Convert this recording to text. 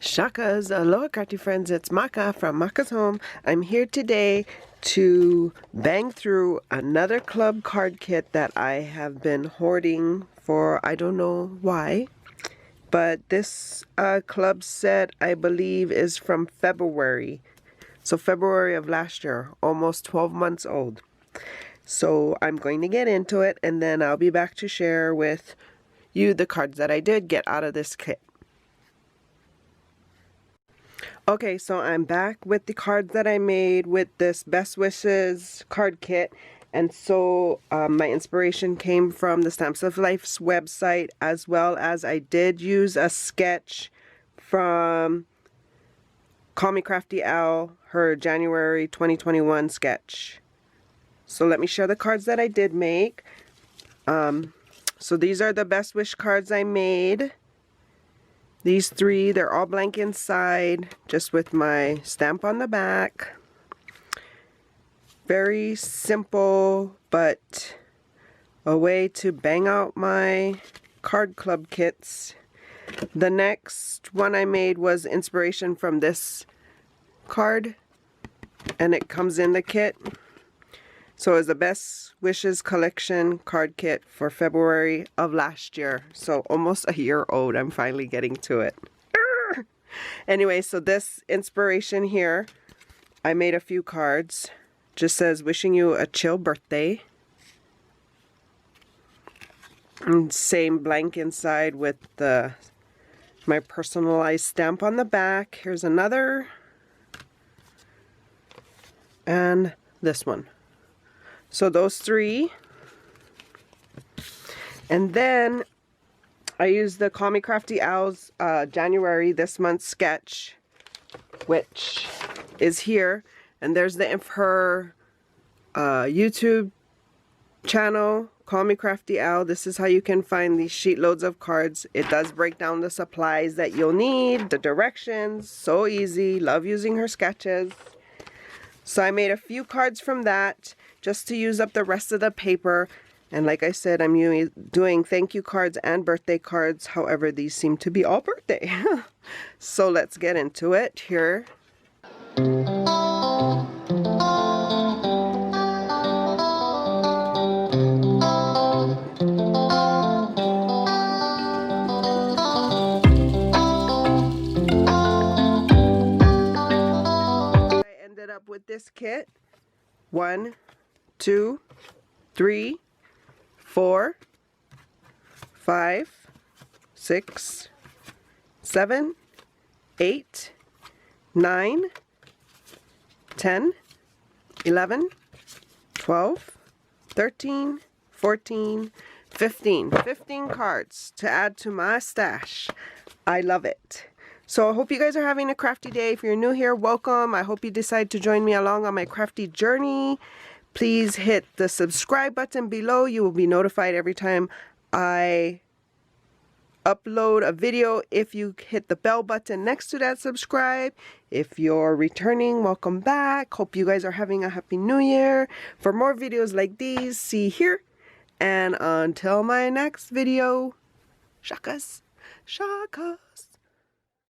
Shakas, aloha crafty friends, it's Maka from Makaz Home. I'm here today to bang through another club card kit that I have been hoarding for I don't know why. But this club set I believe is from February. So February of last year, almost 12 months old. So I'm going to get into it and then I'll be back to share with you the cards that I did get out of this kit. Okay, so I'm back with the cards that I made with this Best Wishes card kit. And so my inspiration came from the Stamps of Life's website, as well as I did use a sketch from Call Me Crafty Al, her January 2021 sketch. So let me share the cards that I did make. So these are the Best Wish cards I made. These three, they're all blank inside, just with my stamp on the back. Very simple, but a way to bang out my card club kits. The next one I made was inspiration from this card, and it comes in the kit. So it's the Best Wishes collection card kit for February of last year. So almost a year old. I'm finally getting to it. Anyway, so this inspiration here, I made a few cards. Just says, wishing you a chill birthday. And same blank inside with my personalized stamp on the back. Here's another. And this one. So those three. And then I used the Call Me Crafty Al's January this month sketch, which is here. And there's her YouTube channel, Call Me Crafty Al. This is how you can find these sheet loads of cards. It does break down the supplies that you'll need, the directions. So easy. Love using her sketches. So I made a few cards from that just to use up the rest of the paper. And like I said, I'm doing thank you cards and birthday cards. However, these seem to be all birthday. So let's get into it here. Up with this kit. 1, 2, 3, 4, 5, 6, 7, 8, 9, 10, 11, 12, 13, 14, 15. 15 cards to add to my stash. I love it. So I hope you guys are having a crafty day. If you're new here, welcome. I hope you decide to join me along on my crafty journey. Please hit the subscribe button below. You will be notified every time I upload a video. If you hit the bell button next to that subscribe. If you're returning, welcome back. Hope you guys are having a happy new year. For more videos like these, see here. And until my next video, shakas, shakas.